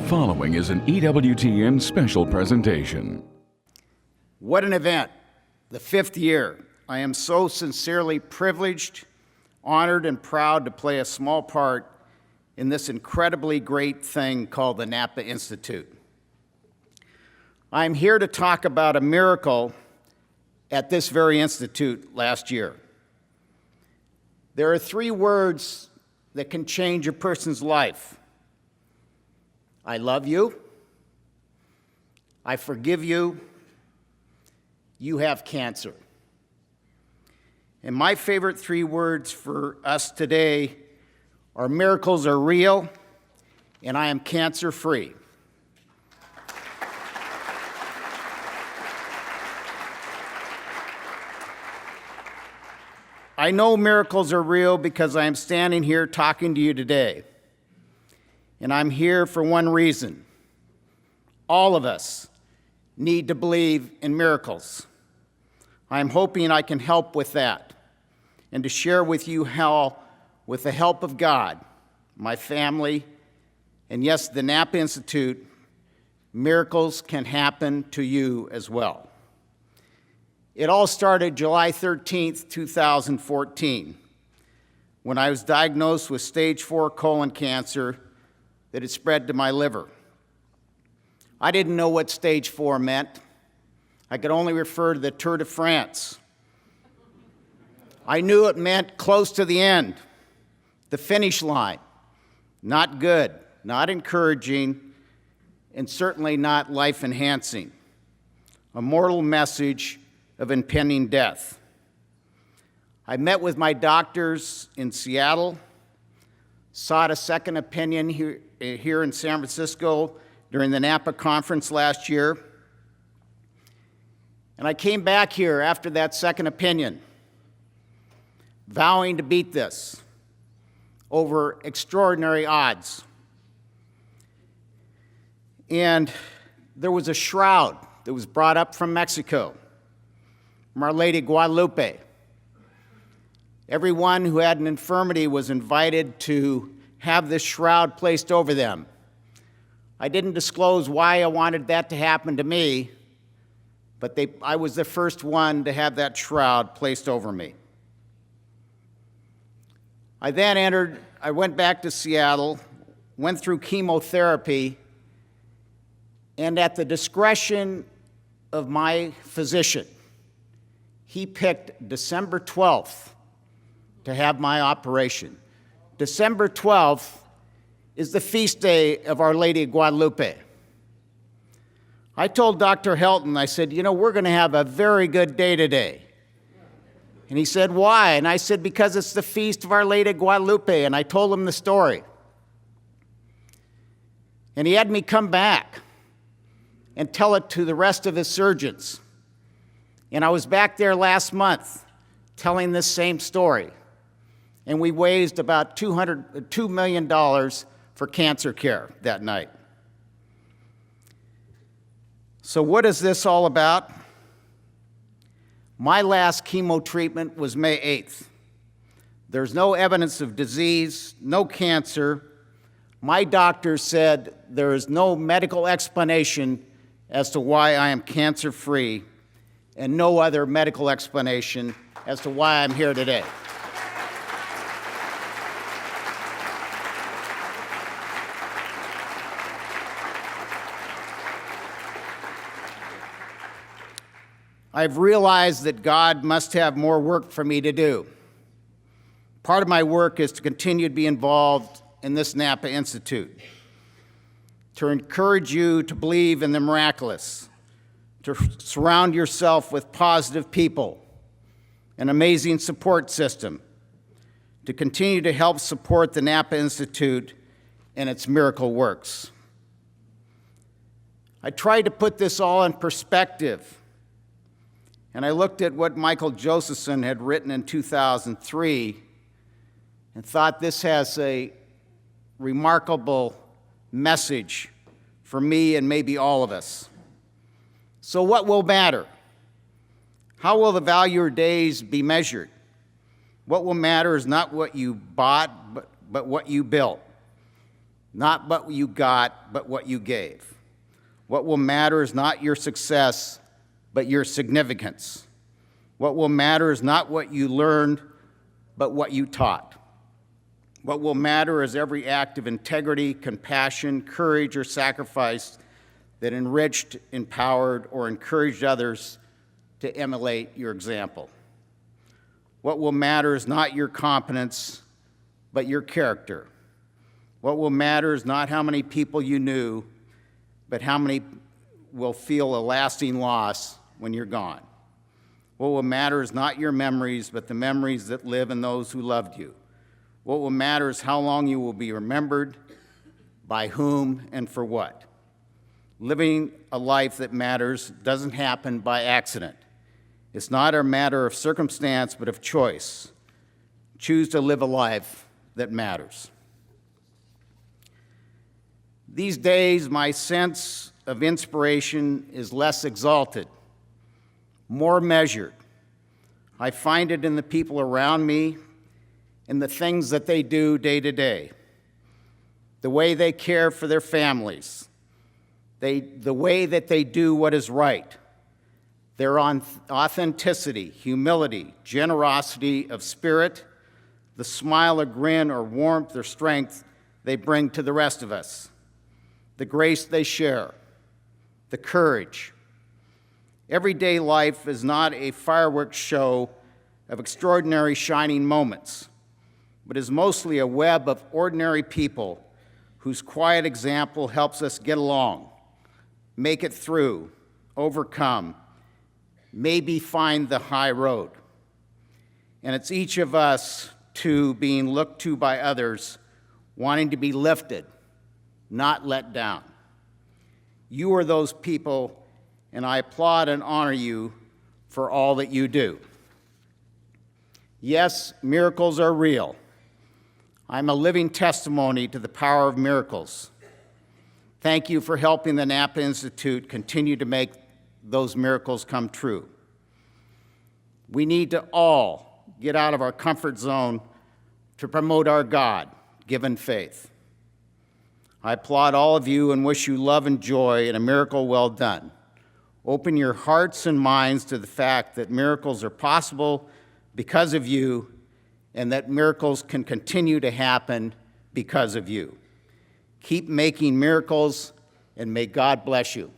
following is an EWTN special presentation. What an event, the 5th year. I am so sincerely privileged, honored, and proud to play a small part in this incredibly great thing called the Napa Institute. I'm here to talk about a miracle at this very institute last year. There are 3 words that can change a person's life. I love you, I forgive you, you have cancer. And my favorite 3 words for us today are miracles are real, and I am cancer-free. I know miracles are real because I am standing here talking to you today. And I'm here for one reason. All of us need to believe in miracles. I'm hoping I can help with that and to share with you how, with the help of God, my family, and yes, the Napa Institute, miracles can happen to you as well. It all started July 13th, 2014, when I was diagnosed with stage 4 colon cancer that had spread to my liver. I didn't know what stage 4 meant. I could only refer to the Tour de France. I knew it meant close to the end, the finish line. Not good, not encouraging, and certainly not life-enhancing. A mortal message of impending death. I met with my doctors in Seattle, sought a second opinion here in San Francisco during the Napa conference last year. And I came back here after that second opinion, vowing to beat this over extraordinary odds. And there was a shroud that was brought up from Mexico, from Our Lady Guadalupe. Everyone who had an infirmity was invited to have this shroud placed over them. I didn't disclose why I wanted that to happen to me, but I was the first one to have that shroud placed over me. I went back to Seattle, went through chemotherapy, and at the discretion of my physician, he picked December 12th to have my operation. December 12th is the feast day of Our Lady of Guadalupe. I told Dr. Helton, I said, we're going to have a very good day today. And he said, why? And I said, because it's the feast of Our Lady of Guadalupe. And I told him the story. And he had me come back and tell it to the rest of his surgeons. And I was back there last month telling this same story. And we raised about $2 million for cancer care that night. So what is this all about? My last chemo treatment was May 8th. There's no evidence of disease, no cancer. My doctor said there is no medical explanation as to why I am cancer-free, and no other medical explanation as to why I'm here today. I've realized that God must have more work for me to do. Part of my work is to continue to be involved in this Napa Institute, to encourage you to believe in the miraculous, to surround yourself with positive people, an amazing support system, to continue to help support the Napa Institute and its miracle works. I tried to put this all in perspective, and I looked at what Michael Josephson had written in 2003 and thought this has a remarkable message for me and maybe all of us. So what will matter? How will the value of your days be measured? What will matter is not what you bought, but what you built. Not what you got, but what you gave. What will matter is not your success, but your significance. What will matter is not what you learned, but what you taught. What will matter is every act of integrity, compassion, courage, or sacrifice that enriched, empowered, or encouraged others to emulate your example. What will matter is not your competence, but your character. What will matter is not how many people you knew, but how many will feel a lasting loss when you're gone. What will matter is not your memories, but the memories that live in those who loved you. What will matter is how long you will be remembered, by whom, and for what. Living a life that matters doesn't happen by accident. It's not a matter of circumstance, but of choice. Choose to live a life that matters. These days, my sense of inspiration is less exalted, more measured. I find it in the people around me, in the things that they do day to day, the way they care for their families, the way that they do what is right, their authenticity, humility, generosity of spirit, the smile or grin or warmth or strength they bring to the rest of us, the grace they share, the courage. Everyday life is not a fireworks show of extraordinary shining moments, but is mostly a web of ordinary people whose quiet example helps us get along, make it through, overcome, maybe find the high road. And it's each of us, too, being looked to by others, wanting to be lifted, not let down. You are those people, and I applaud and honor you for all that you do. Yes, miracles are real. I'm a living testimony to the power of miracles. Thank you for helping the Napa Institute continue to make those miracles come true. We need to all get out of our comfort zone to promote our God-given faith. I applaud all of you and wish you love and joy and a miracle well done. Open your hearts and minds to the fact that miracles are possible because of you, and that miracles can continue to happen because of you. Keep making miracles, and may God bless you.